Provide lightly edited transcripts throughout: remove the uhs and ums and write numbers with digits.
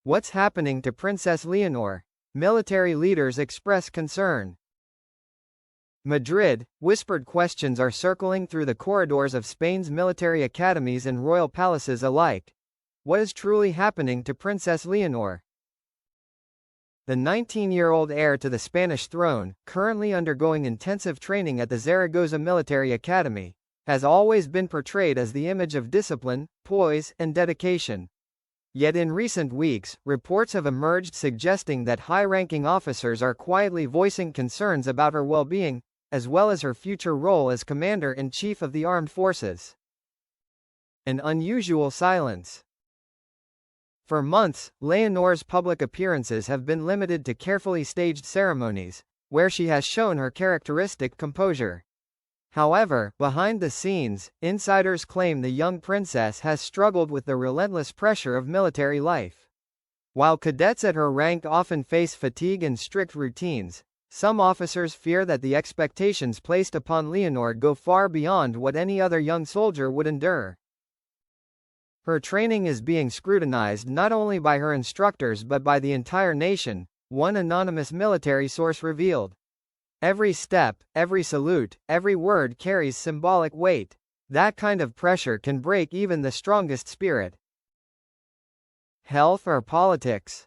What's happening to Princess Leonor? Military leaders express concern. Madrid, whispered questions are circling through the corridors of Spain's military academies and royal palaces alike. What is truly happening to Princess Leonor? The 19-year-old heir to the Spanish throne, currently undergoing intensive training at the Zaragoza Military Academy, has always been portrayed as the image of discipline, poise, and dedication. Yet in recent weeks, reports have emerged suggesting that high-ranking officers are quietly voicing concerns about her well-being, as well as her future role as Commander-in-Chief of the Armed Forces. An unusual silence. For months, Leonor's public appearances have been limited to carefully staged ceremonies, where she has shown her characteristic composure. However, behind the scenes, insiders claim the young princess has struggled with the relentless pressure of military life. While cadets at her rank often face fatigue and strict routines, some officers fear that the expectations placed upon Leonor go far beyond what any other young soldier would endure. Her training is being scrutinized not only by her instructors but by the entire nation, one anonymous military source revealed. Every step, every salute, every word carries symbolic weight. That kind of pressure can break even the strongest spirit. Health or politics?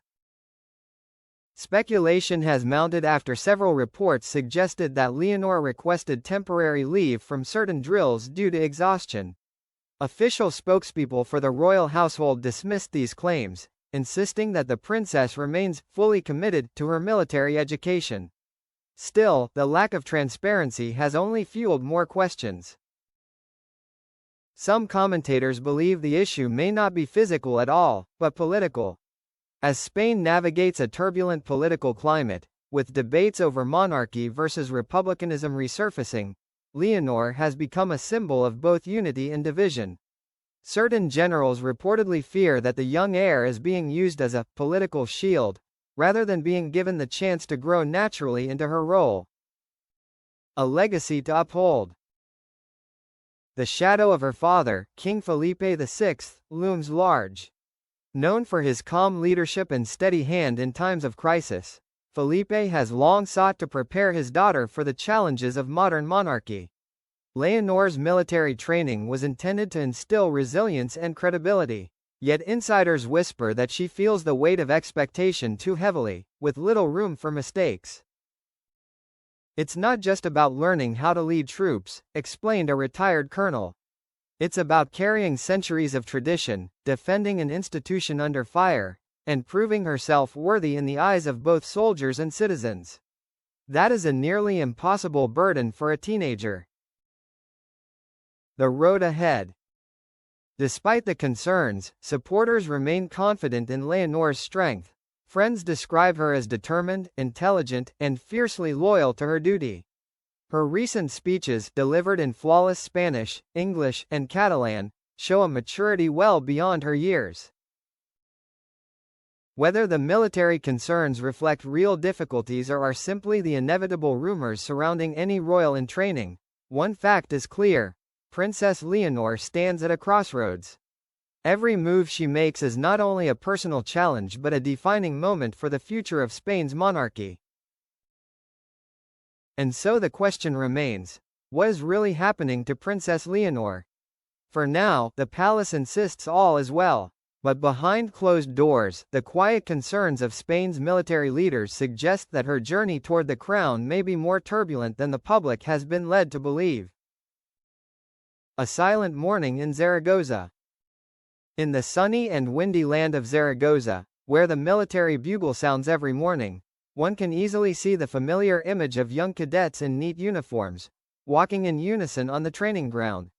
Speculation has mounted after several reports suggested that Leonor requested temporary leave from certain drills due to exhaustion. Official spokespeople for the royal household dismissed these claims, insisting that the princess remains fully committed to her military education. Still, the lack of transparency has only fueled more questions. Some commentators believe the issue may not be physical at all, but political. As Spain navigates a turbulent political climate, with debates over monarchy versus republicanism resurfacing, Leonor has become a symbol of both unity and division. Certain generals reportedly fear that the young heir is being used as a political shield, rather than being given the chance to grow naturally into her role. A legacy to uphold. The shadow of her father, King Felipe VI, looms large. Known for his calm leadership and steady hand in times of crisis, Felipe has long sought to prepare his daughter for the challenges of modern monarchy. Leonor's military training was intended to instill resilience and credibility. Yet insiders whisper that she feels the weight of expectation too heavily, with little room for mistakes. It's not just about learning how to lead troops, explained a retired colonel. It's about carrying centuries of tradition, defending an institution under fire, and proving herself worthy in the eyes of both soldiers and citizens. That is a nearly impossible burden for a teenager. The road ahead. Despite the concerns, supporters remain confident in Leonor's strength. Friends describe her as determined, intelligent, and fiercely loyal to her duty. Her recent speeches, delivered in flawless Spanish, English, and Catalan, show a maturity well beyond her years. Whether the military concerns reflect real difficulties or are simply the inevitable rumors surrounding any royal in training, one fact is clear: Princess Leonor stands at a crossroads. Every move she makes is not only a personal challenge but a defining moment for the future of Spain's monarchy. And so the question remains: what is really happening to Princess Leonor? For now, the palace insists all is well. But behind closed doors, the quiet concerns of Spain's military leaders suggest that her journey toward the crown may be more turbulent than the public has been led to believe. A silent morning in Zaragoza. In the sunny and windy land of Zaragoza, where the military bugle sounds every morning, one can easily see the familiar image of young cadets in neat uniforms, walking in unison on the training ground.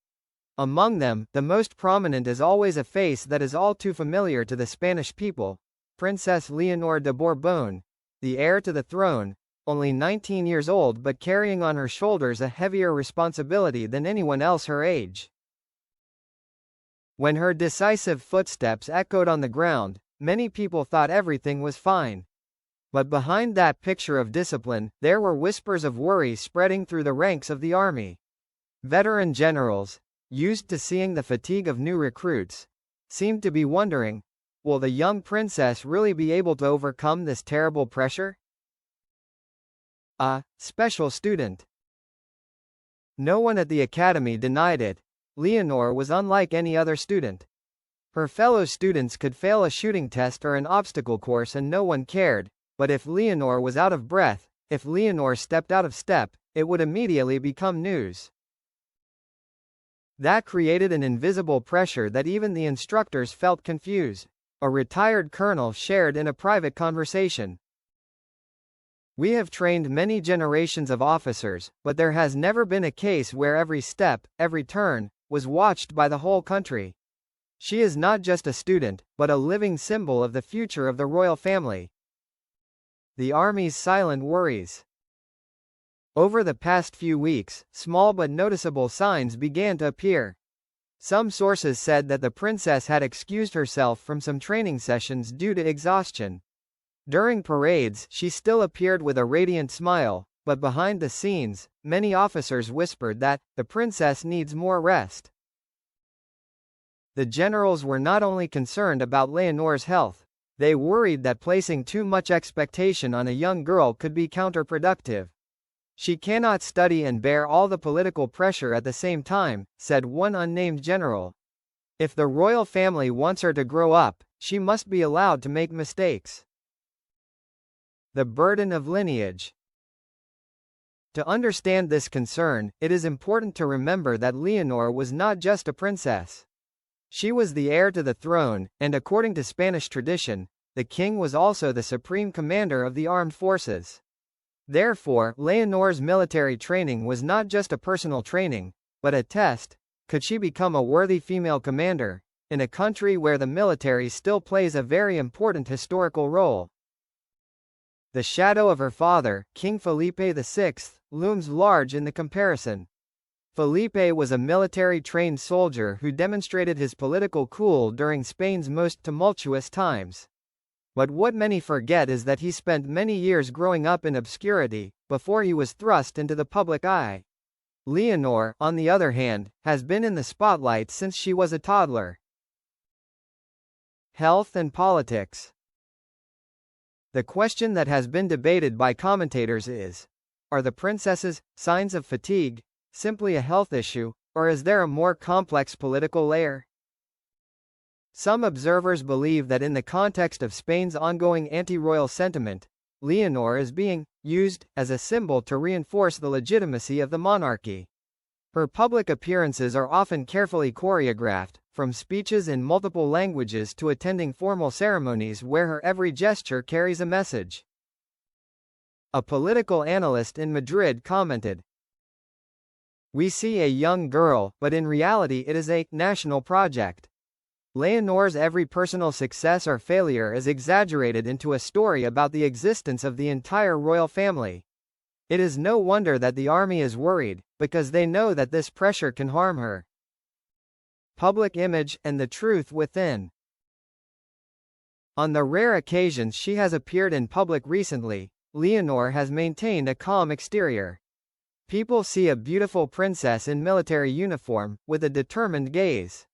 Among them, the most prominent is always a face that is all too familiar to the Spanish people: Princess Leonor de Borbón, the heir to the throne, only 19 years old but carrying on her shoulders a heavier responsibility than anyone else her age. When her decisive footsteps echoed on the ground, many people thought everything was fine. But behind that picture of discipline, there were whispers of worry spreading through the ranks of the army. Veteran generals, used to seeing the fatigue of new recruits, seemed to be wondering, will the young princess really be able to overcome this terrible pressure? A special student. No one at the academy denied it. Leonor was unlike any other student. Her fellow students could fail a shooting test or an obstacle course and no one cared, but if Leonor was out of breath, if Leonor stepped out of step, it would immediately become news. That created an invisible pressure that even the instructors felt confused. A retired colonel shared in a private conversation. We have trained many generations of officers, but there has never been a case where every step, every turn, was watched by the whole country. She is not just a student, but a living symbol of the future of the royal family. The army's silent worries. Over the past few weeks, small but noticeable signs began to appear. Some sources said that the princess had excused herself from some training sessions due to exhaustion. During parades, she still appeared with a radiant smile, but behind the scenes, many officers whispered that the princess needs more rest. The generals were not only concerned about Leonor's health, they worried that placing too much expectation on a young girl could be counterproductive. She cannot study and bear all the political pressure at the same time, said one unnamed general. If the royal family wants her to grow up, she must be allowed to make mistakes. The burden of lineage. To understand this concern, it is important to remember that Leonor was not just a princess. She was the heir to the throne, and according to Spanish tradition, the king was also the supreme commander of the armed forces. Therefore, Leonor's military training was not just a personal training, but a test. Could she become a worthy female commander, in a country where the military still plays a very important historical role? The shadow of her father, King Felipe VI, looms large in the comparison. Felipe was a military-trained soldier who demonstrated his political cool during Spain's most tumultuous times. But what many forget is that he spent many years growing up in obscurity, before he was thrust into the public eye. Leonor, on the other hand, has been in the spotlight since she was a toddler. Health and politics. The question that has been debated by commentators is, are the princess's signs of fatigue simply a health issue, or is there a more complex political layer? Some observers believe that in the context of Spain's ongoing anti-royal sentiment, Leonor is being used as a symbol to reinforce the legitimacy of the monarchy. Her public appearances are often carefully choreographed, from speeches in multiple languages to attending formal ceremonies where her every gesture carries a message. A political analyst in Madrid commented, "We see a young girl, but in reality it is a national project. Leonor's every personal success or failure is exaggerated into a story about the existence of the entire royal family. It is no wonder that the army is worried, because they know that this pressure can harm her." Public image and the truth within. On the rare occasions she has appeared in public recently, Leonor has maintained a calm exterior. People see a beautiful princess in military uniform, with a determined gaze.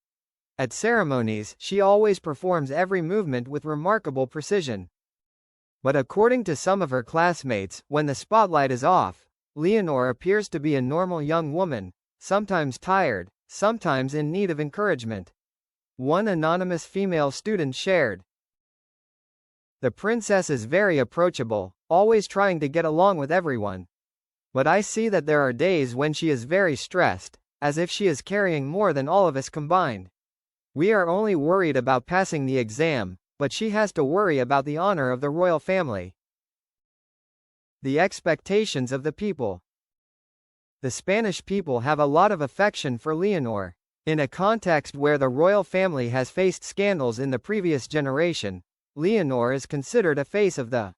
At ceremonies, she always performs every movement with remarkable precision. But according to some of her classmates, when the spotlight is off, Leonor appears to be a normal young woman, sometimes tired, sometimes in need of encouragement. One anonymous female student shared, "The princess is very approachable, always trying to get along with everyone. But I see that there are days when she is very stressed, as if she is carrying more than all of us combined. We are only worried about passing the exam, but she has to worry about the honor of the royal family." The expectations of the people. The Spanish people have a lot of affection for Leonor. In a context where the royal family has faced scandals in the previous generation, Leonor is considered a face of the